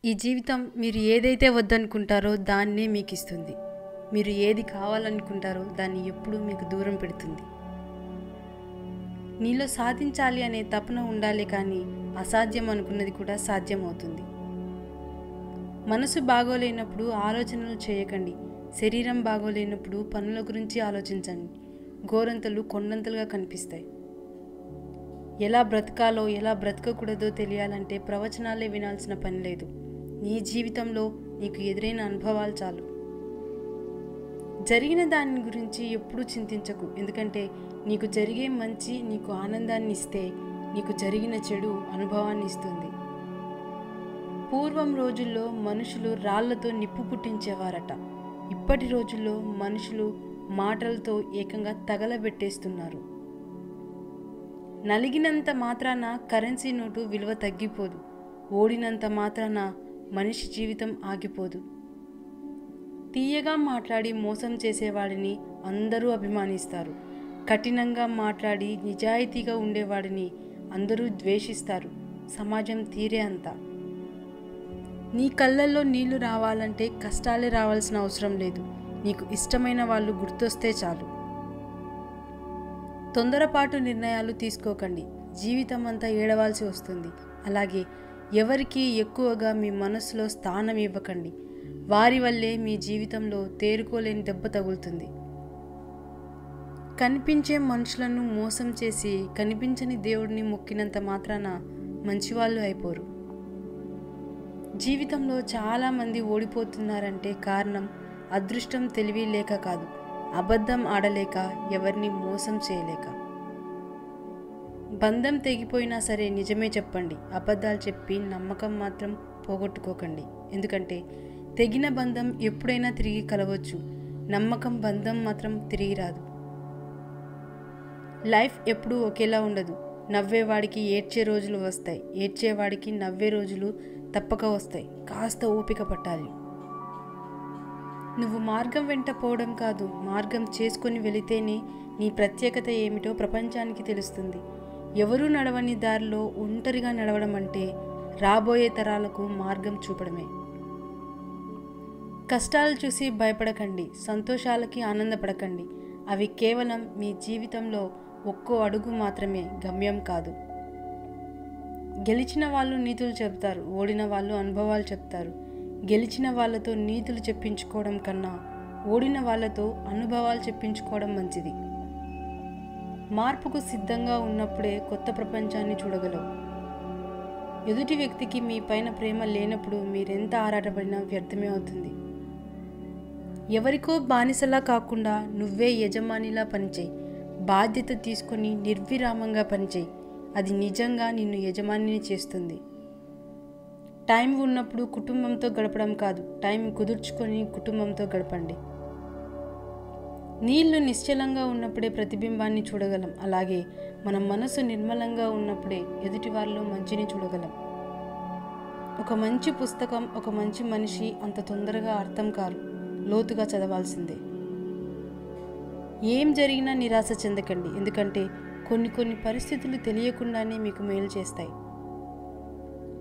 ఈ జీవితం మీరు ఏదైతే వద్దనుకుంటారో దాన్నే మీకు ఇస్తుంది. మీరు ఏది కావాలనుకుంటారో దాన్ని ఎప్పుడూ మీకు దూరం పెడుతుంది. నీలో సాధించాలి అనే తపన ఉండాలి, కానీ అసాధ్యం అనుకున్నది కూడా సాధ్యమవుతుంది. మనసు బాగోలేనప్పుడు ఆలోచనలు చేయకండి. శరీరం బాగోలేనప్పుడు పనుల గురించి ఆలోచించండి. గోరంతలు కొండంతలుగా కనిపిస్తాయి. ఎలా బ్రతకాలో ఎలా బ్రతకకూడదో తెలియాలంటే ప్రవచనాలే వినాల్సిన పని లేదు. నీ జీవితంలో నీకు ఎదురైన అనుభవాలు చాలు. జరిగిన దాని గురించి ఎప్పుడూ చింతించకు. ఎందుకంటే నీకు జరిగే మంచి నీకు ఆనందాన్ని ఇస్తే, నీకు జరిగిన చెడు అనుభవాన్ని ఇస్తుంది. పూర్వం రోజుల్లో మనుషులు రాళ్లతో నిప్పు పుట్టించేవారట. ఇప్పటి రోజుల్లో మనుషులు మాటలతో ఏకంగా తగలబెట్టేస్తున్నారు. నలిగినంత మాత్రాన కరెన్సీ నోటు విలువ తగ్గిపోదు. ఓడినంత మాత్రాన మనిషి జీవితం ఆగిపోదు. తీయగా మాట్లాడి మోసం చేసేవాడిని అందరూ అభిమానిస్తారు. కఠినంగా మాట్లాడి నిజాయితీగా ఉండేవాడిని అందరూ ద్వేషిస్తారు. సమాజం తీరే అంతా. నీ కళ్ళల్లో నీళ్లు రావాలంటే కష్టాలే రావాల్సిన అవసరం లేదు. నీకు ఇష్టమైన వాళ్ళు గుర్తొస్తే చాలు. తొందరపాటు నిర్ణయాలు తీసుకోకండి. జీవితం అంతా ఏడవాల్సి వస్తుంది. అలాగే ఎవరికి ఎక్కువగా మీ మనసులో స్థానం ఇవ్వకండి. వారి వల్లే మీ జీవితంలో తేరుకోలేని దెబ్బ తగులుతుంది. కనిపించే మనుషులను మోసం చేసి కనిపించని దేవుడిని మొక్కినంత మాత్రాన మంచివాళ్ళు అయిపోరు. జీవితంలో చాలామంది ఓడిపోతున్నారంటే కారణం అదృష్టం తెలివి లేక కాదు, అబద్ధం ఆడలేక, ఎవరిని మోసం చేయలేక. బంధం తెగిపోయినా సరే నిజమే చెప్పండి. అబద్ధాలు చెప్పి నమ్మకం మాత్రం పోగొట్టుకోకండి. ఎందుకంటే తెగిన బంధం ఎప్పుడైనా తిరిగి కలవచ్చు. నమ్మకం బంధం మాత్రం తిరిగి రాదు. లైఫ్ ఎప్పుడూ ఒకేలా ఉండదు. నవ్వేవాడికి ఏడ్చే రోజులు వస్తాయి. ఏడ్చేవాడికి నవ్వే రోజులు తప్పక వస్తాయి. కాస్త ఓపిక పట్టాలి. నువ్వు మార్గం వెంట పోవడం కాదు, మార్గం చేసుకొని వెళితేనే నీ ప్రత్యేకత ఏమిటో ప్రపంచానికి తెలుస్తుంది. ఎవరూ నడవని దారిలో ఒంటరిగా నడవడం అంటే రాబోయే తరాలకు మార్గం చూపడమే. కష్టాలు చూసి భయపడకండి. సంతోషాలకి ఆనందపడకండి. అవి కేవలం మీ జీవితంలో ఒక్కో అడుగు మాత్రమే, గమ్యం కాదు. గెలిచిన వాళ్ళు నీతులు చెప్తారు, ఓడిన వాళ్ళు అనుభవాలు చెప్తారు. గెలిచిన వాళ్ళతో నీతులు చెప్పించుకోవడం కన్నా ఓడిన వాళ్ళతో అనుభవాలు చెప్పించుకోవడం మంచిది. మార్పుకు సిద్ధంగా ఉన్నప్పుడే కొత్త ప్రపంచాన్ని చూడగలవు. ఎదుటి వ్యక్తికి మీ పైన ప్రేమ లేనప్పుడు మీరెంత ఆరాటపడినా వ్యర్థమే అవుతుంది. ఎవరికో బానిసలా కాకుండా నువ్వే యజమానిలా పనిచేయి. బాధ్యత తీసుకొని నిర్విరామంగా పనిచేయి. అది నిజంగా నిన్ను యజమానిని చేస్తుంది. టైం ఉన్నప్పుడు కుటుంబంతో గడపడం కాదు, టైం కుదుర్చుకొని కుటుంబంతో గడపండి. నీళ్లు నిశ్చలంగా ఉన్నప్పుడే ప్రతిబింబాన్ని చూడగలం. అలాగే మన మనసు నిర్మలంగా ఉన్నప్పుడే ఎదుటి వారిలో మంచిని చూడగలం. ఒక మంచి పుస్తకం, ఒక మంచి మనిషి అంత తొందరగా అర్థం కారు, లోతుగా చదవాల్సిందే. ఏం జరిగినా నిరాశ చెందకండి. ఎందుకంటే కొన్ని పరిస్థితులు తెలియకుండానే మీకు మేలు చేస్తాయి.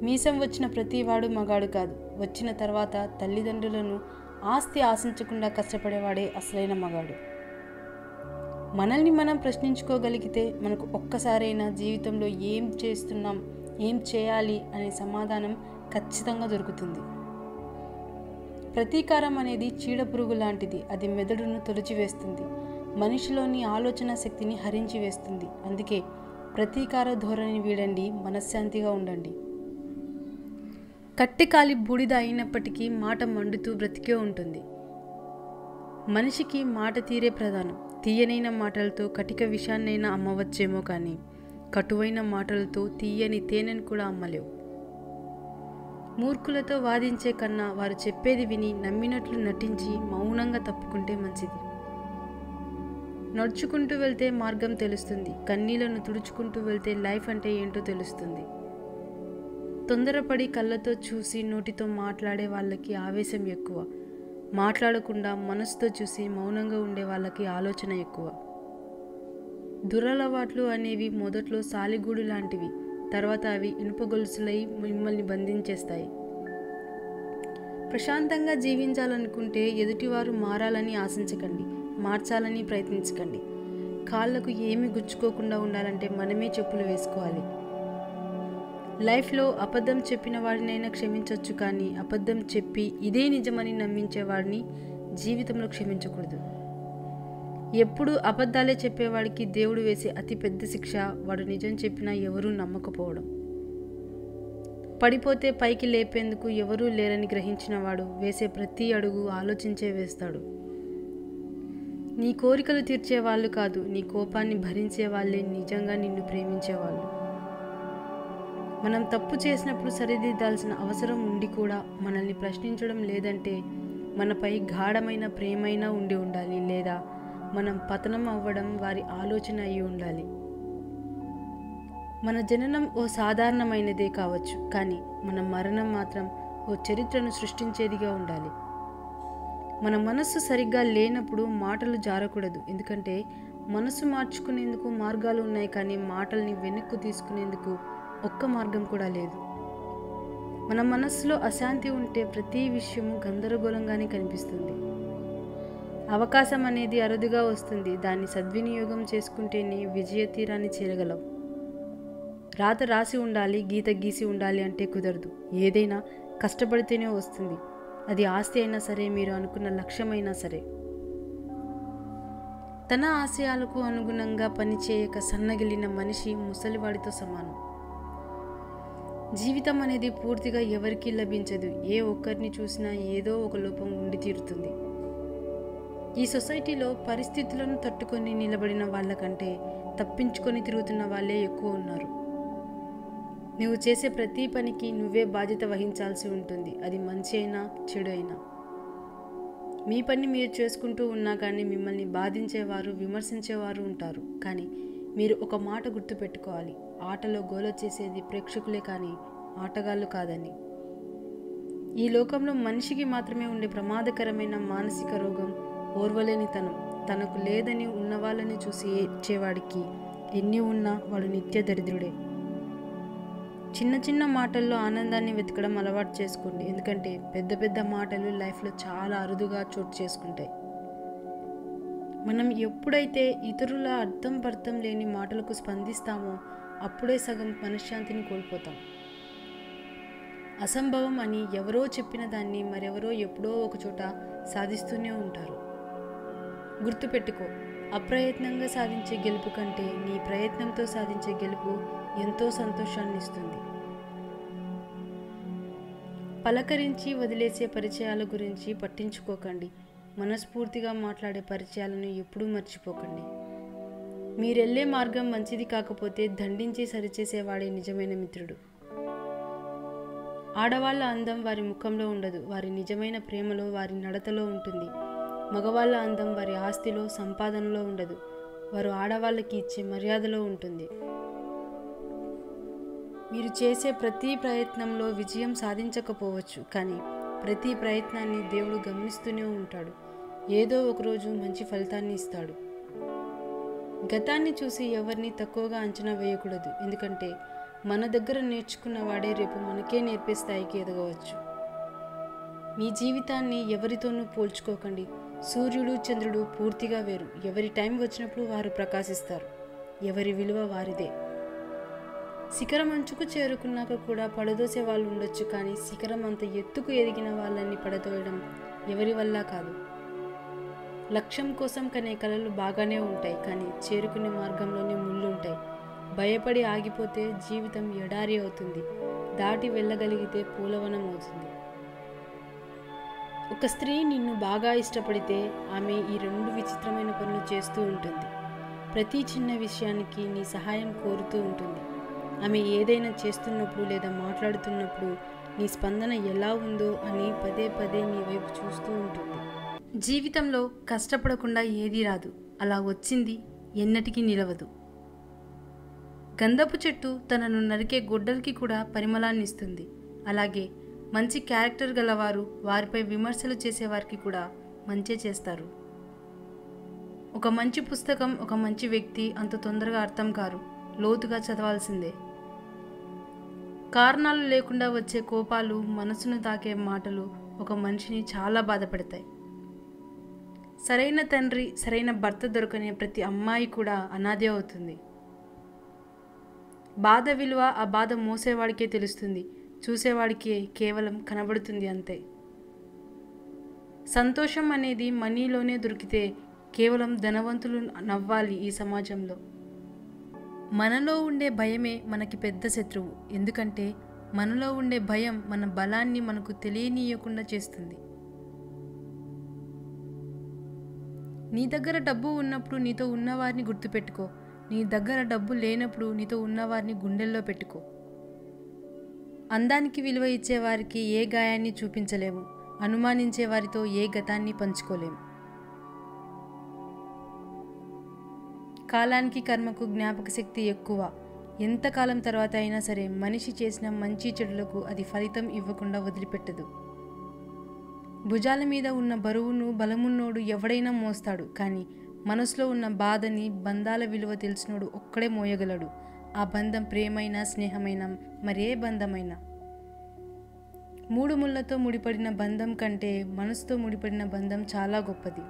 మీసం వచ్చిన ప్రతివాడు మగాడు కాదు. వచ్చిన తర్వాత తల్లిదండ్రులను ఆస్తి ఆశించకుండా కష్టపడేవాడే అసలైన మగాడు. మనల్ని మనం ప్రశ్నించుకోగలిగితే మనకు ఒక్కసారైనా జీవితంలో ఏం చేస్తున్నాం, ఏం చేయాలి అనే సమాధానం ఖచ్చితంగా దొరుకుతుంది. ప్రతీకారం అనేది చీడపురుగు లాంటిది. అది మెదడును తొలిచివేస్తుంది. మనిషిలోని ఆలోచన శక్తిని హరించి వేస్తుంది. అందుకే ప్రతీకార ధోరణి వీడండి, మనశ్శాంతిగా ఉండండి. కట్టెకాలి బూడిద అయినప్పటికీ మాట మండుతూ బ్రతికే ఉంటుంది. మనిషికి మాట తీరే ప్రధానం. తీయనైన మాటలతో కటిక విషాన్నైనా అమ్మవచ్చేమో, కానీ కటువైన మాటలతో తీయని తేనెను కూడా అమ్మలేవు. మూర్ఖులతో వాదించే కన్నా వారు చెప్పేది విని నమ్మినట్లు నటించి మౌనంగా తప్పుకుంటే మంచిది. నడుచుకుంటూ వెళ్తే మార్గం తెలుస్తుంది. కన్నీళ్లను తుడుచుకుంటూ వెళ్తే లైఫ్ అంటే ఏంటో తెలుస్తుంది. తొందరపడి కళ్ళతో చూసి నోటితో మాట్లాడే వాళ్ళకి ఆవేశం ఎక్కువ. మాట్లాడకుండా మనసుతో చూసి మౌనంగా ఉండే వాళ్ళకి ఆలోచన ఎక్కువ. దురలవాట్లు అనేవి మొదట్లో సాలిగూడు లాంటివి. తర్వాత అవి ఇనుప గొలుసులై మిమ్మల్ని బంధించేస్తాయి. ప్రశాంతంగా జీవించాలనుకుంటే ఎదుటివారు మారాలని ఆశించకండి, మార్చాలని ప్రయత్నించకండి. కాళ్ళకు ఏమీ గుచ్చుకోకుండా ఉండాలంటే మనమే చెప్పులు వేసుకోవాలి. లైఫ్లో అబద్ధం చెప్పిన వాడినైనా క్షమించవచ్చు, కానీ అబద్ధం చెప్పి ఇదే నిజమని నమ్మించేవాడిని జీవితంలో క్షమించకూడదు. ఎప్పుడు అబద్ధాలే చెప్పేవాడికి దేవుడు వేసే అతి పెద్ద శిక్ష వాడు నిజం చెప్పినా ఎవరూ నమ్మకపోవడం. పడిపోతే పైకి లేపేందుకు ఎవరూ లేరని గ్రహించిన వాడు వేసే ప్రతి అడుగు ఆలోచించే వేస్తాడు. నీ కోరికలు తీర్చే వాళ్ళు కాదు, నీ కోపాన్ని భరించే వాళ్ళే నిజంగా నిన్ను ప్రేమించేవాళ్ళు. మనం తప్పు చేసినప్పుడు సరిదిద్దాల్సిన అవసరం ఉండి కూడా మనల్ని ప్రశ్నించడం లేదంటే మనపై గాఢమైన ప్రేమైనా ఉండి ఉండాలి, లేదా మనం పతనం అవ్వడం వారి ఆలోచన అయి ఉండాలి. మన జననం ఓ సాధారణమైనదే కావచ్చు, కానీ మన మరణం మాత్రం ఓ చరిత్రను సృష్టించేదిగా ఉండాలి. మన మనస్సు సరిగ్గా లేనప్పుడు మాటలు జారకూడదు, ఎందుకంటే మనసు మార్చుకునేందుకు మార్గాలు ఉన్నాయి, కానీ మాటల్ని వెనక్కు తీసుకునేందుకు ఒక్క మార్గం కూడా లేదు. మన మనస్సులో అశాంతి ఉంటే ప్రతి విషయము గందరగోళంగానే కనిపిస్తుంది. అవకాశం అనేది అరుదుగా వస్తుంది, దాన్ని సద్వినియోగం చేసుకుంటేనే విజయ తీరాన్ని చేరగలం. రాత రాసి ఉండాలి, గీత గీసి ఉండాలి అంటే కుదరదు. ఏదైనా కష్టపడితేనే వస్తుంది. అది ఆస్తి అయినా సరే, మీరు అనుకున్న లక్ష్యమైనా సరే. తన ఆశయాలకు అనుగుణంగా పనిచేయక సన్నగిలిన మనిషి ముసలివాడితో సమానం. జీవితం అనేది పూర్తిగా ఎవరికీ లభించదు. ఏ ఒక్కరిని చూసినా ఏదో ఒక లోపం ఉండి తీరుతుంది. ఈ సొసైటీలో పరిస్థితులను తట్టుకొని నిలబడిన వాళ్ళకంటే తప్పించుకొని తిరుగుతున్న వాళ్ళే ఎక్కువ ఉన్నారు. నువ్వు చేసే ప్రతి పనికి నువ్వే బాధ్యత వహించాల్సి ఉంటుంది, అది మంచి అయినా చెడు అయినా. మీ పని మీరు చేసుకుంటూ ఉన్నా కానీ మిమ్మల్ని బాధించేవారు, విమర్శించేవారు ఉంటారు. కానీ మీరు ఒక మాట గుర్తుపెట్టుకోవాలి, ఆటలో గోల చేసేది ప్రేక్షకులే కానీ ఆటగాళ్ళు కాదని. ఈ లోకంలో మనిషికి మాత్రమే ఉండే ప్రమాదకరమైన మానసిక రోగం ఓర్వలేనితనం. తనకు లేదని ఉన్నవాళ్ళని చూసి ఏడ్చేవాడికి ఎన్ని ఉన్నా వాడు నిత్య దరిద్రుడే. చిన్న చిన్న మాటల్లో ఆనందాన్ని వెతకడం అలవాటు చేసుకోండి, ఎందుకంటే పెద్ద పెద్ద మాటలు లైఫ్లో చాలా అరుదుగా చోటు చేసుకుంటాయి. మనం ఎప్పుడైతే ఇతరుల అర్థం పర్థం లేని మాటలకు స్పందిస్తామో అప్పుడే సగం మనశ్శాంతిని కోల్పోతాం. అసంభవం అని ఎవరో చెప్పిన దాన్ని మరెవరో ఎప్పుడో ఒకచోట సాధిస్తూనే ఉంటారు. గుర్తుపెట్టుకో, అప్రయత్నంగా సాధించే గెలుపు కంటే నీ ప్రయత్నంతో సాధించే గెలుపు ఎంతో సంతోషాన్ని ఇస్తుంది. పలకరించి వదిలేసే పరిచయాల గురించి పట్టించుకోకండి. మనస్ఫూర్తిగా మాట్లాడే పరిచయాలను ఎప్పుడూ మర్చిపోకండి. మీరెళ్ళే మార్గం మంచిది కాకపోతే దండించి సరిచేసేవాడే నిజమైన మిత్రుడు. ఆడవాళ్ళ అందం వారి ముఖంలో ఉండదు, వారి నిజమైన ప్రేమలో, వారి నడతలో ఉంటుంది. మగవాళ్ళ అందం వారి ఆస్తిలో, సంపాదనలో ఉండదు, వారు ఆడవాళ్ళకి ఇచ్చే మర్యాదలో ఉంటుంది. మీరు చేసే ప్రతి ప్రయత్నంలో విజయం సాధించకపోవచ్చు, కానీ ప్రతి ప్రయత్నాన్ని దేవుడు గమనిస్తూనే ఉంటాడు. ఏదో ఒకరోజు మంచి ఫలితాన్ని ఇస్తాడు. గతాన్ని చూసి ఎవరిని తక్కువగా అంచనా వేయకూడదు, ఎందుకంటే మన దగ్గర నేర్చుకున్న వాడే రేపు మనకే నేర్పే స్థాయికి ఎదగవచ్చు. మీ జీవితాన్ని ఎవరితోనూ పోల్చుకోకండి. సూర్యుడు చంద్రుడు పూర్తిగా వేరు. ఎవరి టైం వచ్చినప్పుడు వారు ప్రకాశిస్తారు. ఎవరి విలువ వారిదే. శిఖరం అంచుకు చేరుకున్నాక కూడా పడదోసే వాళ్ళు ఉండొచ్చు, కానీ శిఖరం అంత ఎత్తుకు ఎదిగిన వాళ్ళని పడదోయడం ఎవరి వల్ల కాదు. లక్ష్యం కోసం కనే కలలు బాగానే ఉంటాయి, కానీ చేరుకునే మార్గంలోనే ముళ్ళు ఉంటాయి. భయపడి ఆగిపోతే జీవితం ఎడారి అవుతుంది, దాటి వెళ్ళగలిగితే పూలవనం అవుతుంది. ఒక స్త్రీ నిన్ను బాగా ఇష్టపడితే ఆమె ఈ రెండు విచిత్రమైన పనులు చేస్తూ ఉంటుంది. ప్రతి చిన్న విషయానికి నీ సహాయం కోరుతూ ఉంటుంది. ఆమె ఏదైనా చేస్తున్నప్పుడు లేదా మాట్లాడుతున్నప్పుడు నీ స్పందన ఎలా ఉందో అని పదే పదే నీ వైపు చూస్తూ ఉంటుంది. జీవితంలో కష్టపడకుండా ఏదీ రాదు, అలా వచ్చింది ఎన్నటికీ నిలవదు. గంధపు చెట్టు తనను నరికే గొడ్డలికి కూడా పరిమళాన్ని ఇస్తుంది. అలాగే మంచి క్యారెక్టర్ గలవారు వారిపై విమర్శలు చేసేవారికి కూడా మంచే చేస్తారు. ఒక మంచి పుస్తకం, ఒక మంచి వ్యక్తి అంత తొందరగా అర్థం కారు, లోతుగా చదవాల్సిందే. కారణాలు లేకుండా వచ్చే కోపాలు, మనసును తాకే మాటలు ఒక మనిషిని చాలా బాధపెడతాయి. సరైన తండ్రి, సరైన భర్త దొరకని ప్రతి అమ్మాయి కూడా అనాథే అవుతుంది. బాధ విలువ ఆ బాధ మోసేవాడికే తెలుస్తుంది, చూసేవాడికి కేవలం కనబడుతుంది అంతే. సంతోషం అనేది మనీలోనే దొరికితే కేవలం ధనవంతులు నవ్వాలి ఈ సమాజంలో. మనలో ఉండే భయమే మనకి పెద్ద శత్రువు. ఎందుకంటే మనలో ఉండే భయం మన బలాన్ని మనకు తెలియనీయకుండా చేస్తుంది. నీ దగ్గర డబ్బు ఉన్నప్పుడు నీతో ఉన్నవారిని గుర్తుపెట్టుకో. నీ దగ్గర డబ్బు లేనప్పుడు నీతో ఉన్నవారిని గుండెల్లో పెట్టుకో. అందానికి విలువ ఇచ్చేవారికి ఏ గాయాన్ని చూపించలేము, అనుమానించే వారితో ఏ గతాన్ని పంచుకోలేము. కాలానికి కర్మకు జ్ఞాపక శక్తి ఎక్కువ. ఎంతకాలం తర్వాత అయినా సరే మనిషి చేసిన మంచి చెడులకు అది ఫలితం ఇవ్వకుండా వదిలిపెట్టదు. భుజాల మీద ఉన్న బరువును బలమున్నోడు ఎవడైనా మోస్తాడు, కానీ మనసులో ఉన్న బాధని, బంధాల విలువ తెలిసినోడు ఒక్కడే మోయగలడు. ఆ బంధం ప్రేమైనా, స్నేహమైనా, మరే బంధమైనా. 3 ముళ్ళతో ముడిపడిన బంధం కంటే మనసుతో ముడిపడిన బంధం చాలా గొప్పది.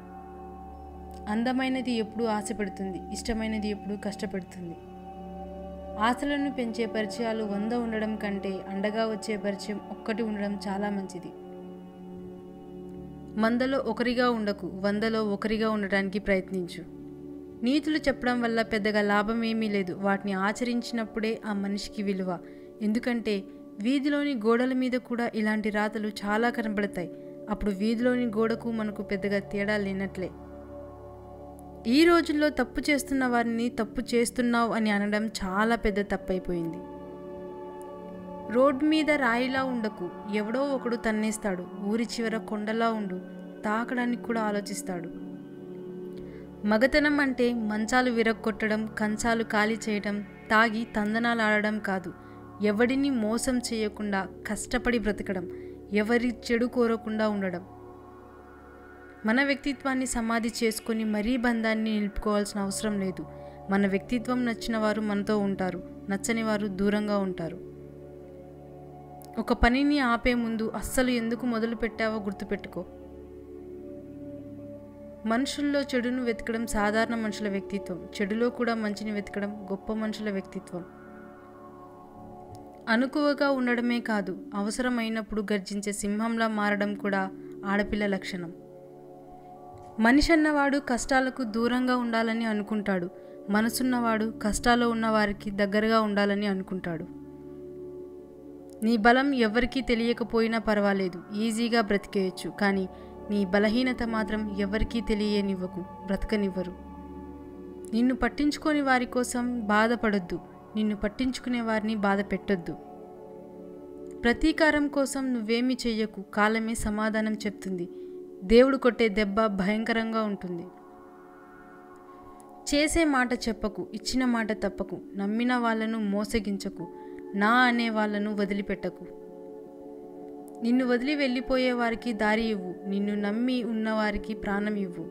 అందమైనది ఎప్పుడూ ఆశపెడుతుంది, ఇష్టమైనది ఎప్పుడూ కష్టపెడుతుంది. ఆశలను పెంచే పరిచయాలు 100 ఉండడం కంటే అండగా వచ్చే పరిచయం ఒక్కటి ఉండడం చాలా మంచిది. 100లో ఒకరిగా ఉండకు, 100లో ఒకరిగా ఉండడానికి ప్రయత్నించు. నీతులు చెప్పడం వల్ల పెద్దగా లాభం ఏమీ లేదు. వాటిని ఆచరించినప్పుడే ఆ మనిషికి విలువ. ఎందుకంటే వీధిలోని గోడల మీద కూడా ఇలాంటి రాతలు చాలా కనబడతాయి. అప్పుడు వీధిలోని గోడకు మనకు పెద్దగా తేడా లేనట్లే. ఈ రోజుల్లో తప్పు చేస్తున్న వారిని తప్పు చేస్తున్నావు అని అనడం చాలా పెద్ద తప్పైపోయింది. రోడ్డు మీద రాయిలా ఉండకు, ఎవడో ఒకడు తన్నేస్తాడు. ఊరి చివర కొండలా ఉండు, తాకడానికి కూడా ఆలోచిస్తాడు. మగతనం అంటే మంచాలు విరగ్గొట్టడం, కంచాలు ఖాళీ చేయడం, తాగి తందనాలు ఆడడం కాదు. ఎవడిని మోసం చేయకుండా కష్టపడి బ్రతకడం, ఎవరి చెడు కోరకుండా ఉండడం. మన వ్యక్తిత్వాన్ని సమాధి చేసుకొని మరీ బంధాన్ని నిలుపుకోవాల్సిన అవసరం లేదు. మన వ్యక్తిత్వం నచ్చిన వారు మనతో ఉంటారు, నచ్చని వారు దూరంగా ఉంటారు. ఒక పనిని ఆపే ముందు అస్సలు ఎందుకు మొదలు పెట్టావో గుర్తుపెట్టుకో. మనుషుల్లో చెడును వెతకడం సాధారణ మనుషుల వ్యక్తిత్వం. చెడులో కూడా మంచిని వెతకడం గొప్ప మనుషుల వ్యక్తిత్వం. అనుకువగా ఉండడమే కాదు, అవసరమైనప్పుడు గర్జించే సింహంలా మారడం కూడా ఆడపిల్ల లక్షణం. మనిషి అన్నవాడు కష్టాలకు దూరంగా ఉండాలని అనుకుంటాడు. మనసున్నవాడు కష్టాల్లో ఉన్నవారికి దగ్గరగా ఉండాలని అనుకుంటాడు. నీ బలం ఎవరికీ తెలియకపోయినా పర్వాలేదు, ఈజీగా బ్రతికేయచ్చు. కానీ నీ బలహీనత మాత్రం ఎవరికీ తెలియనివ్వకు, బ్రతకనివ్వరు. నిన్ను పట్టించుకోని వారి కోసం బాధపడొద్దు, నిన్ను పట్టించుకునే వారిని బాధ పెట్టొద్దు. ప్రతీకారం కోసం నువ్వేమీ చెయ్యకు, కాలమే సమాధానం చెప్తుంది. దేవుడు కొట్టే దెబ్బ భయంకరంగా ఉంటుంది. చేసే మాట చెప్పకు, ఇచ్చిన మాట తప్పకు. నమ్మిన వాళ్ళను మోసగించకు, నా అనే వాళ్ళను వదిలిపెట్టకు. నిన్ను వదిలి వెళ్ళిపోయే వారికి దారి ఇవ్వు, నిన్ను నమ్మి ఉన్నవారికి ప్రాణం ఇవ్వు.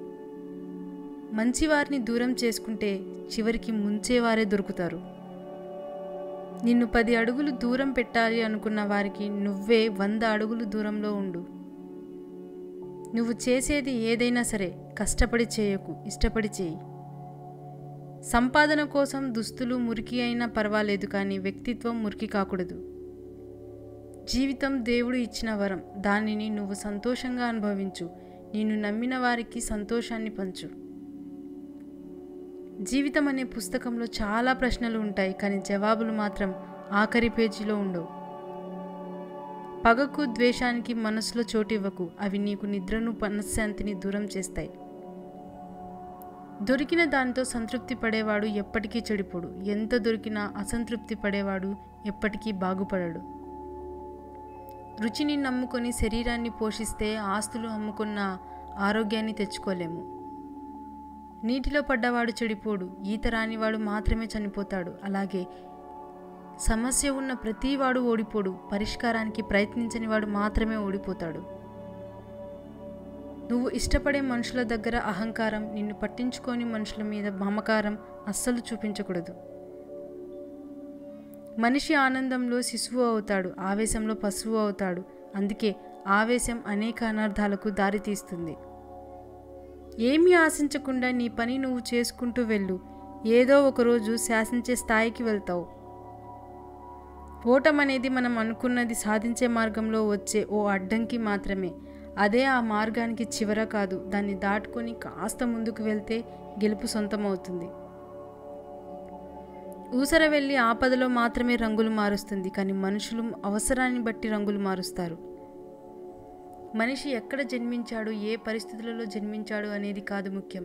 మంచివారిని దూరం చేసుకుంటే చివరికి ముంచేవారే దొరుకుతారు. నిన్ను 10 అడుగులు దూరం పెట్టాలి అనుకున్న వారికి నువ్వే 100 అడుగులు దూరంలో ఉండు. నువ్వు చేసేది ఏదైనా సరే కష్టపడి చేయకు, ఇష్టపడి చేయి. సంపాదన కోసం దుస్తులు మురికి అయినా పర్వాలేదు, కానీ వ్యక్తిత్వం మురికి కాకూడదు. జీవితం దేవుడు ఇచ్చిన వరం, దానిని నువ్వు సంతోషంగా అనుభవించు. నిన్ను నమ్మిన వారికి సంతోషాన్ని పంచు. జీవితం అనే పుస్తకంలో చాలా ప్రశ్నలు ఉంటాయి, కానీ జవాబులు మాత్రం ఆఖరి పేజీలో ఉండవు. పగకు, ద్వేషానికి మనసులో చోటివ్వకు, అవి నీకు నిద్రను, మనశ్శాంతిని దూరం చేస్తాయి. దొరికిన దానితో సంతృప్తి పడేవాడు ఎప్పటికీ చెడిపోడు. ఎంత దొరికినా అసంతృప్తి పడేవాడు ఎప్పటికీ బాగుపడడు. రుచిని నమ్ముకొని శరీరాన్ని పోషిస్తే ఆస్తులు అమ్ముకున్న ఆరోగ్యాన్ని తెచ్చుకోలేము. నీటిలో పడ్డవాడు చెడిపోడు, ఈత రానివాడు మాత్రమే చనిపోతాడు. అలాగే సమస్య ఉన్న ప్రతివాడు ఓడిపోడు, పరిష్కారానికి ప్రయత్నించని వాడు మాత్రమే ఓడిపోతాడు. నువ్వు ఇష్టపడే మనుషుల దగ్గర అహంకారం, నిన్ను పట్టించుకోని మనుషుల మీద మమకారం అస్సలు చూపించకూడదు. మనిషి ఆనందంలో శిశువు అవుతాడు, ఆవేశంలో పశువు అవుతాడు. అందుకే ఆవేశం అనేక అనర్థాలకు దారితీస్తుంది. ఏమీ ఆశించకుండా నీ పని నువ్వు చేసుకుంటూ వెళ్ళు. ఏదో ఒకరోజు శాసించే స్థాయికి వెళ్తావు. ఓటం అనేది మనం అనుకున్నది సాధించే మార్గంలో వచ్చే ఓ అడ్డంకి మాత్రమే. అదే ఆ మార్గానికి చివర కాదు. దాన్ని దాటుకొని కాస్త ముందుకు వెళ్తే గెలుపు సొంతమవుతుంది. ఊసర వెళ్ళి ఆపదలో మాత్రమే రంగులు మారుస్తుంది, కానీ మనుషులు అవసరాన్ని బట్టి రంగులు మారుస్తారు. మనిషి ఎక్కడ జన్మించాడు, ఏ పరిస్థితులలో జన్మించాడు అనేది కాదు ముఖ్యం.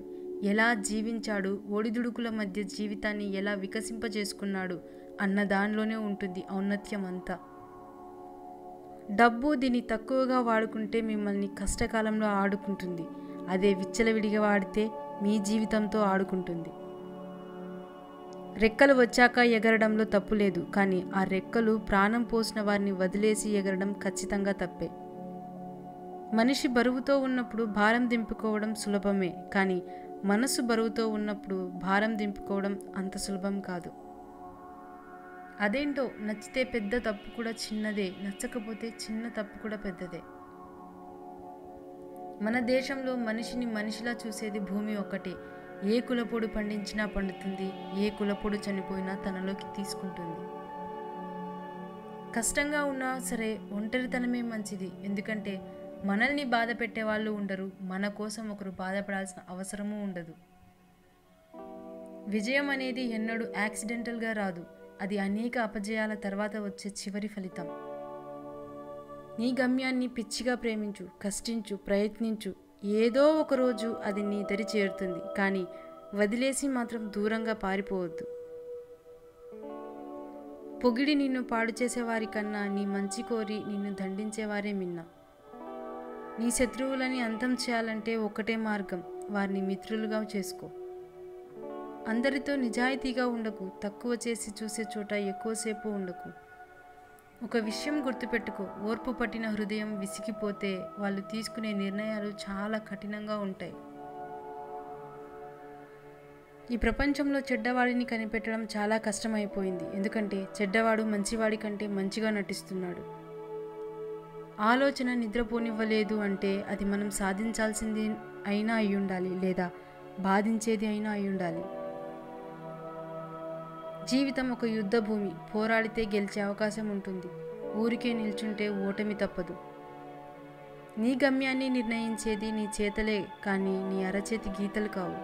ఎలా జీవించాడు, ఒడిదుడుకుల మధ్య జీవితాన్ని ఎలా వికసింపజేసుకున్నాడు అన్న దానిలోనే ఉంటుంది ఔన్నత్యం అంతా. డబ్బు దీన్ని తక్కువగా వాడుకుంటే మిమ్మల్ని కష్టకాలంలో ఆడుకుంటుంది. అదే విచ్చలవిడిగా వాడితే మీ జీవితంతో ఆడుకుంటుంది. రెక్కలు వచ్చాక ఎగరడంలో తప్పు లేదు, కానీ ఆ రెక్కలు ప్రాణం పోసిన వారిని వదిలేసి ఎగరడం ఖచ్చితంగా తప్పే. మనిషి బరువుతో ఉన్నప్పుడు భారం దింపుకోవడం సులభమే, కానీ మనసు బరువుతో ఉన్నప్పుడు భారం దింపుకోవడం అంత సులభం కాదు. అదేంటో, నచ్చితే పెద్ద తప్పు కూడా చిన్నదే, నచ్చకపోతే చిన్న తప్పు కూడా పెద్దదే. మన దేశంలో మనిషిని మనిషిలా చూసేది భూమి ఒక్కటే. ఏ కులపోడు పండించినా పండుతుంది, ఏ కులపోడు చనిపోయినా తనలోకి తీసుకుంటుంది. కష్టంగా ఉన్నా సరే ఒంటరితనమే మంచిది. ఎందుకంటే మనల్ని బాధ పెట్టే వాళ్ళు ఉండరు, మన కోసం ఒకరు బాధపడాల్సిన అవసరమూ ఉండదు. విజయం అనేది ఎన్నడూ యాక్సిడెంటల్గా రాదు. అది అనేక అపజయాల తర్వాత వచ్చే చివరి ఫలితం. నీ గమ్యాన్ని పిచ్చిగా ప్రేమించు, కష్టించు, ప్రయత్నించు. ఏదో ఒకరోజు అది నీ దరి చేరుతుంది, కానీ వదిలేసి మాత్రం దూరంగా పారిపోవద్దు. పొగిడి నిన్ను పాడు చేసేవారి కన్నా నీ మంచి కోరి నిన్ను దండించేవారే మిన్న. నీ శత్రువులని అంతం చేయాలంటే ఒక్కటే మార్గం, వారిని మిత్రులుగా చేసుకో. అందరితో నిజాయితీగా ఉండకు, తక్కువ చేసి చూసే చోట ఎక్కువసేపు ఉండకు. ఒక విషయం గుర్తుపెట్టుకో, ఓర్పు పట్టిన హృదయం విసిగిపోతే వాళ్ళు తీసుకునే నిర్ణయాలు చాలా కఠినంగా ఉంటాయి. ఈ ప్రపంచంలో చెడ్డవాడిని కనిపెట్టడం చాలా కష్టమైపోయింది. ఎందుకంటే చెడ్డవాడు మంచివాడి కంటే మంచిగా నటిస్తున్నాడు. ఆలోచన నిద్రపోనివ్వలేదు అంటే అది మనం సాధించాల్సింది అయినా అయ్యుండాలి, లేదా బాధించేది అయినా అయ్యుండాలి. జీవితం ఒక యుద్ధ భూమి. పోరాడితే గెలిచే అవకాశం ఉంటుంది, ఊరికే నిల్చుంటే ఓటమి తప్పదు. నీ గమ్యాన్ని నిర్ణయించేది నీ చేతలే, కానీ నీ అరచేతి గీతలు కావు.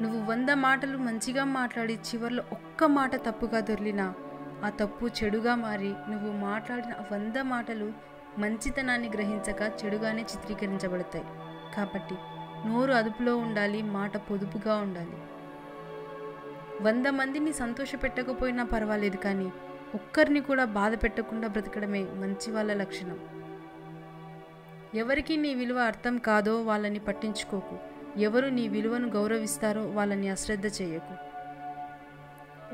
నువ్వు 100 మాటలు మంచిగా మాట్లాడి చివర్లో ఒక్క మాట తప్పుగా దొర్లినా ఆ తప్పు చెడుగా మారి నువ్వు మాట్లాడిన 100 మాటలు మంచితనాన్ని గ్రహించక చెడుగానే చిత్రీకరించబడతాయి. కాబట్టి నోరు అదుపులో ఉండాలి, మాట పొదుపుగా ఉండాలి. 100 మందిని సంతోషపెట్టకపోయినా పర్వాలేదు, కానీ ఒక్కరిని కూడా బాధ పెట్టకుండా బ్రతకడమే మంచి వాళ్ళ లక్షణం. ఎవరికి నీ విలువ అర్థం కాదో వాళ్ళని పట్టించుకోకు. ఎవరు నీ విలువను గౌరవిస్తారో వాళ్ళని అశ్రద్ధ చేయకు.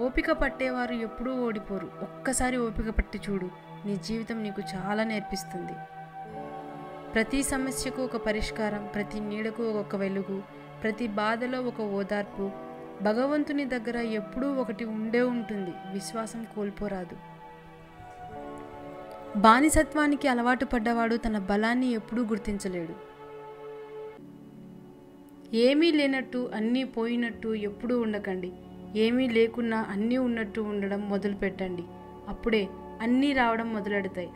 ఓపిక పట్టేవారు ఎప్పుడూ ఓడిపోరు. ఒక్కసారి ఓపిక పట్టి చూడు, నీ జీవితం నీకు చాలా నేర్పిస్తుంది. ప్రతి సమస్యకు ఒక పరిష్కారం, ప్రతి నీడకు ఒక వెలుగు, ప్రతి బాధలో ఒక ఓదార్పు. భగవంతుని దగ్గర ఎప్పుడూ ఒకటి ఉండే ఉంటుంది. విశ్వాసం కోల్పోరాదు. బానిసత్వానికి అలవాటు పడ్డవాడు తన బలాన్ని ఎప్పుడూ గుర్తించలేడు. ఏమీ లేనట్టు అన్నీ పోయినట్టు ఎప్పుడూ ఉండకండి. ఏమీ లేకున్నా అన్నీ ఉన్నట్టు ఉండడం మొదలు పెట్టండి. అప్పుడే అన్నీ రావడం మొదలెడతాయి.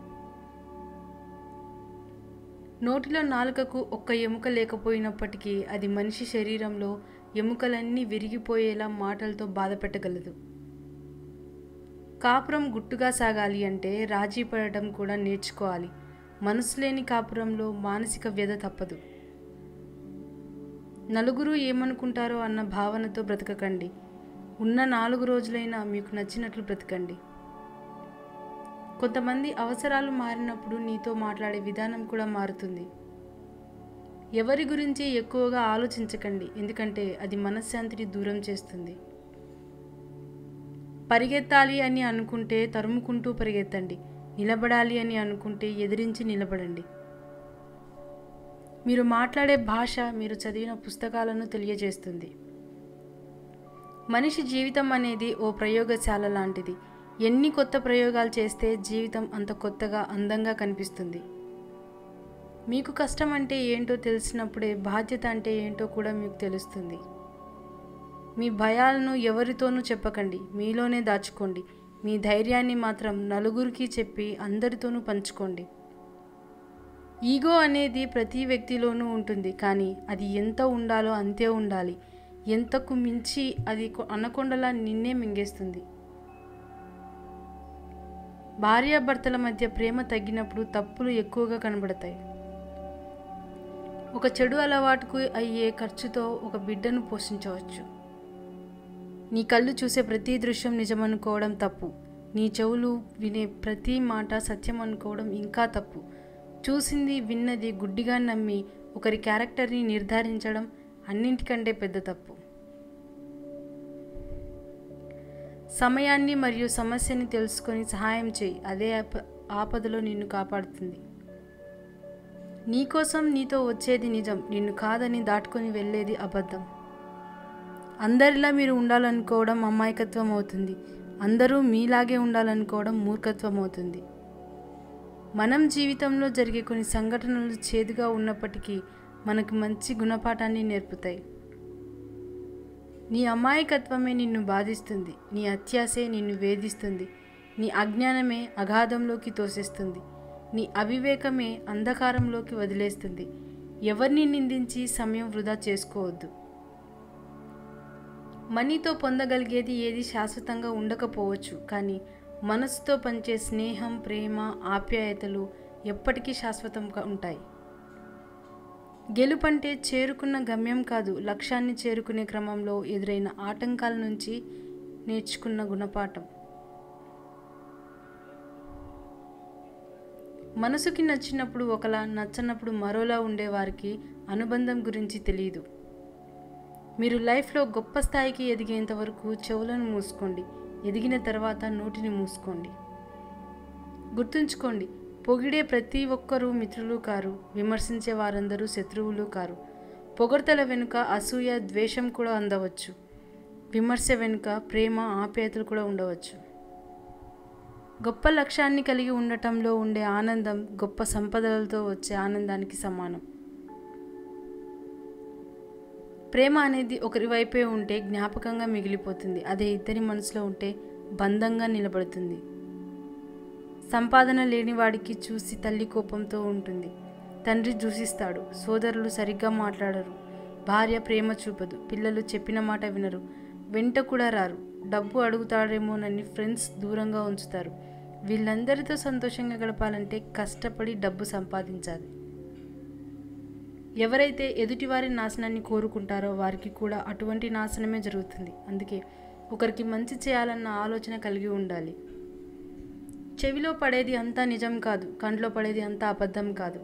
నోటిలో నాలుకకు ఒక్క ఎముక లేకపోయినప్పటికీ అది మనిషి శరీరంలో ఎముకలన్నీ విరిగిపోయేలా మాటలతో బాధ పెట్టగలదు. కాపురం గుట్టుగా సాగాలి అంటే రాజీ పడటం కూడా నేర్చుకోవాలి. మనసు లేని కాపురంలో మానసిక వ్యధ తప్పదు. నలుగురు ఏమనుకుంటారో అన్న భావనతో బ్రతకకండి. ఉన్న 4 రోజులైనా మీకు నచ్చినట్లు బ్రతకండి. కొంతమంది అవసరాలు మారినప్పుడు నీతో మాట్లాడే విధానం కూడా మారుతుంది. ఎవరి గురించి ఎక్కువగా ఆలోచించకండి, ఎందుకంటే అది మనశ్శాంతిని దూరం చేస్తుంది. పరిగెత్తాలి అని అనుకుంటే తరుముకుంటూ పరిగెత్తండి. నిలబడాలి అని అనుకుంటే ఎదిరించి నిలబడండి. మీరు మాట్లాడే భాష మీరు చదివిన పుస్తకాలను తెలియజేస్తుంది. మనిషి జీవితం అనేది ఓ ప్రయోగశాల లాంటిది. ఎన్ని కొత్త ప్రయోగాలు చేస్తే జీవితం అంత కొత్తగా అందంగా కనిపిస్తుంది. మీకు కష్టం అంటే ఏంటో తెలిసినప్పుడే బాధ్యత అంటే ఏంటో కూడా మీకు తెలుస్తుంది. మీ భయాలను ఎవరితోనూ చెప్పకండి, మీలోనే దాచుకోండి. మీ ధైర్యాన్ని మాత్రం నలుగురికి చెప్పి అందరితోనూ పంచుకోండి. ఈగో అనేది ప్రతి వ్యక్తిలోనూ ఉంటుంది, కానీ అది ఎంత ఉండాలో అంతే ఉండాలి. ఎంతకు మించి అది అనకొండలా నిన్నే మింగేస్తుంది. భార్యాభర్తల మధ్య ప్రేమ తగ్గినప్పుడు తప్పులు ఎక్కువగా కనబడతాయి. ఒక చెడు అలవాటుకు అయ్యే ఖర్చుతో ఒక బిడ్డను పోషించవచ్చు. నీ కళ్ళు చూసే ప్రతి దృశ్యం నిజమనుకోవడం తప్పు. నీ చెవులు వినే ప్రతి మాట సత్యం అనుకోవడం ఇంకా తప్పు. చూసింది విన్నది గుడ్డిగా నమ్మి ఒకరి క్యారెక్టర్ని నిర్ధారించడం అన్నింటికంటే పెద్ద తప్పు. సమయాన్ని మరియు సమస్యని తెలుసుకొని సహాయం చేయి, అదే ఆపదలో నిన్ను కాపాడుతుంది. నీకోసం నీతో వచ్చేది నిజం, నిన్ను కాదని దాటుకొని వెళ్ళేది అబద్ధం. అందరిలా మీరు ఉండాలనుకోవడం అమాయకత్వం అవుతుంది. అందరూ మీలాగే ఉండాలనుకోవడం మూర్ఖత్వం అవుతుంది. మనం జీవితంలో జరిగే కొన్ని సంఘటనలు చేదుగా ఉన్నప్పటికీ మనకు మంచి గుణపాఠాన్ని నేర్పుతాయి. నీ అమాయకత్వమే నిన్ను బాధిస్తుంది, నీ అత్యాశే నిన్ను వేధిస్తుంది, నీ అజ్ఞానమే అగాధంలోకి తోసేస్తుంది, నీ అవివేకమే అంధకారంలోకి వదిలేస్తుంది. ఎవరిని నిందించి సమయం వృధా చేసుకోవద్దు. మనీతో పొందగలిగేది ఏది శాశ్వతంగా ఉండకపోవచ్చు, కానీ మనసుతో పంచే స్నేహం, ప్రేమ, ఆప్యాయతలు ఎప్పటికీ శాశ్వతంగా ఉంటాయి. గెలుపంటే చేరుకున్న గమ్యం కాదు, లక్ష్యాన్ని చేరుకునే క్రమంలో ఎదురైన ఆటంకాల నుంచి నేర్చుకున్న గుణపాఠం. మనసుకి నచ్చినప్పుడు ఒకలా, నచ్చనప్పుడు మరోలా ఉండేవారికి అనుబంధం గురించి తెలియదు. మీరు లైఫ్లో గొప్ప స్థాయికి ఎదిగేంత వరకు చెవులను మూసుకోండి, ఎదిగిన తర్వాత నోటిని మూసుకోండి. గుర్తుంచుకోండి, పొగిడే ప్రతి ఒక్కరూ మిత్రులు కారు, విమర్శించే వారందరూ శత్రువులు కారు. పొగడ్తల వెనుక అసూయ, ద్వేషం కూడా అందవచ్చు. విమర్శ వెనుక ప్రేమ, ఆప్యాయతలు కూడా ఉండవచ్చు. గొప్ప లక్ష్యాన్ని కలిగి ఉండటంలో ఉండే ఆనందం గొప్ప సంపదలతో వచ్చే ఆనందానికి సమానం. ప్రేమ అనేది ఒకరి వైపే ఉంటే జ్ఞాపకంగా మిగిలిపోతుంది, అదే ఇద్దరి మనసులో ఉంటే బంధంగా నిలబడుతుంది. సంపాదన లేని వాడికి చూసి తల్లి కోపంతో ఉంటుంది, తండ్రి దూషిస్తాడు, సోదరులు సరిగ్గా మాట్లాడరు, భార్య ప్రేమ చూపదు, పిల్లలు చెప్పిన మాట వినరు, వెంట కూడా రారు, డబ్బు అడుగుతాడేమోనని ఫ్రెండ్స్ దూరంగా ఉంచుతారు. వీళ్ళందరితో సంతోషంగా గడపాలంటే కష్టపడి డబ్బు సంపాదించాలి. ఎవరైతే ఎదుటివారి నాశనాన్ని కోరుకుంటారో వారికి కూడా అటువంటి నాశనమే జరుగుతుంది. అందుకే ఒకరికి మంచి చేయాలన్న ఆలోచన కలిగి ఉండాలి. చెవిలో పడేది అంతా నిజం కాదు, కంట్లో పడేది అంతా అబద్ధం కాదు.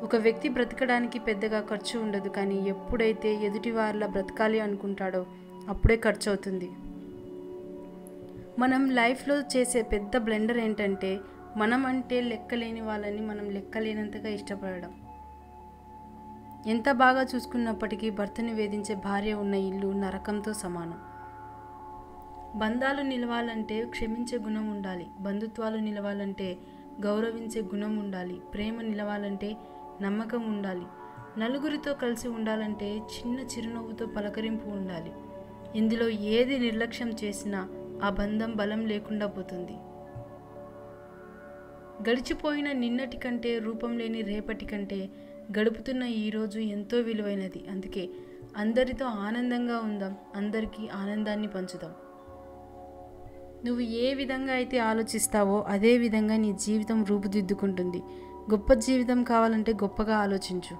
ఒక వ్యక్తి బ్రతకడానికి పెద్దగా ఖర్చు ఉండదు, కానీ ఎప్పుడైతే ఎదుటివారిలా బ్రతకాలి అనుకుంటాడో అప్పుడే ఖర్చు అవుతుంది. మనం లైఫ్లో చేసే పెద్ద బ్లెండర్ ఏంటంటే, మనం అంటే లెక్కలేని వాళ్ళని మనం లెక్కలేనంతగా ఇష్టపడడం. ఎంత బాగా చూసుకున్నప్పటికీ భర్తను వేధించే భార్య ఉన్న ఇల్లు నరకంతో సమానం. బంధాలు నిలవాలంటే క్షమించే గుణం ఉండాలి, బంధుత్వాలు నిలవాలంటే గౌరవించే గుణం ఉండాలి, ప్రేమ నిలవాలంటే నమ్మకం ఉండాలి, నలుగురితో కలిసి ఉండాలంటే చిన్న చిరునవ్వుతో పలకరింపు ఉండాలి. ఇందులో ఏది నిర్లక్ష్యం చేసినా ఆ బంధం బలం లేకుండా పోతుంది. గడిచిపోయిన నిన్నటి కంటే, రూపం లేని రేపటి కంటే గడుపుతున్న ఈరోజు ఎంతో విలువైనది. అందుకే అందరితో ఆనందంగా ఉందాం, అందరికీ ఆనందాన్ని పంచుదాం. నువ్వు ఏ విధంగా అయితే ఆలోచిస్తావో అదే విధంగా నీ జీవితం రూపుదిద్దుకుంటుంది. గొప్ప జీవితం కావాలంటే గొప్పగా ఆలోచించు.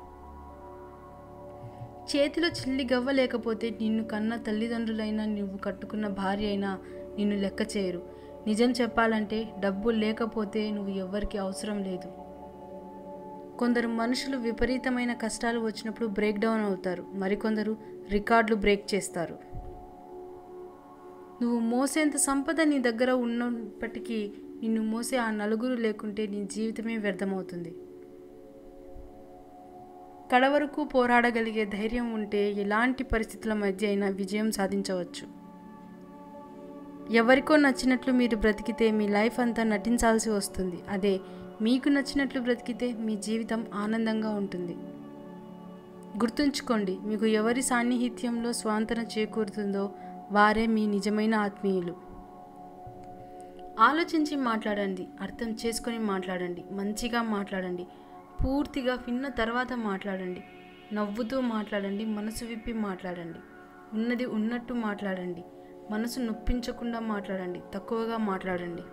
చేతిలో చిల్లి గవ్వ లేకపోతే నిన్ను కన్న తల్లిదండ్రులైనా, నువ్వు కట్టుకున్న భార్య అయినా నిన్ను లెక్క చేయరు. నిజం చెప్పాలంటే డబ్బు లేకపోతే నువ్వు ఎవ్వరికి అవసరం లేదు. కొందరు మనుషులు విపరీతమైన కష్టాలు వచ్చినప్పుడు బ్రేక్ డౌన్ అవుతారు, మరికొందరు రికార్డులు బ్రేక్ చేస్తారు. నువ్వు మోసేంత సంపద నీ దగ్గర ఉన్నప్పటికీ నిన్ను మోసే ఆ నలుగురు లేకుంటే నీ జీవితమే వ్యర్థమవుతుంది. కడవరకు పోరాడగలిగే ధైర్యం ఉంటే ఎలాంటి పరిస్థితుల మధ్య అయినా విజయం సాధించవచ్చు. ఎవరికో నచ్చినట్లు మీరు బ్రతికితే మీ లైఫ్ అంతా నటించాల్సి వస్తుంది. అదే మీకు నచ్చినట్లు బ్రతికితే మీ జీవితం ఆనందంగా ఉంటుంది. గుర్తుంచుకోండి, మీకు ఎవరి సాన్నిహిత్యంలో స్వాంతన చేకూరుతుందో వారే మీ నిజమైన ఆత్మీయులు. ఆలోచించి మాట్లాడండి, అర్థం చేసుకొని మాట్లాడండి, మంచిగా మాట్లాడండి, పూర్తిగా విన్న తర్వాత మాట్లాడండి, నవ్వుతూ మాట్లాడండి, మనసు విప్పి మాట్లాడండి, ఉన్నది ఉన్నట్టు మాట్లాడండి, మనసు నొప్పించకుండా మాట్లాడండి, తక్కువగా మాట్లాడండి.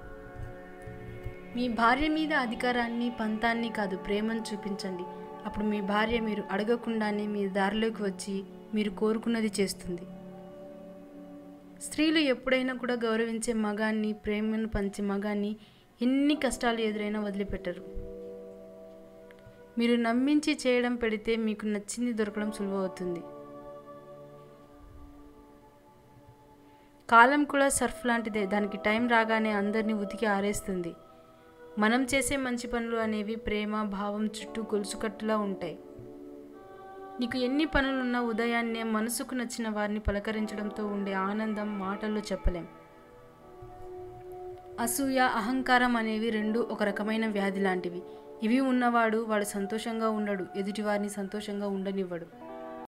మీ భార్య మీద అధికారాన్ని, పంతాన్ని కాదు, ప్రేమను చూపించండి. అప్పుడు మీ భార్య మీరు అడగకుండానే మీ దారిలోకి వచ్చి మీరు కోరుకున్నది చేస్తుంది. స్త్రీలు ఎప్పుడైనా కూడా గౌరవించే మగాన్ని, ప్రేమను పంచే మగాన్ని ఎన్ని కష్టాలు ఎదురైనా వదిలిపెట్టరు. మీరు నమ్మించి చేయడం పెడితే మీకు నచ్చింది దొరకడం సులువవుతుంది. కాలం కూడా సర్ఫ్ లాంటిదే, దానికి టైం రాగానే అందరినీ ఉతికి ఆరేస్తుంది. మనం చేసే మంచి పనులు అనేవి ప్రేమ భావం చుట్టూ గొలుసుకట్టులా ఉంటాయి. నీకు ఎన్ని పనులున్నా ఉదయాన్నే మనసుకు నచ్చిన వారిని పలకరించడంతో ఉండే ఆనందం మాటల్లో చెప్పలేం. అసూయ, అహంకారం అనేవి రెండు ఒక రకమైన వ్యాధి లాంటివి. ఇవి ఉన్నవాడు వాడు సంతోషంగా ఉండడు, ఎదుటివారిని సంతోషంగా ఉండనివ్వడు.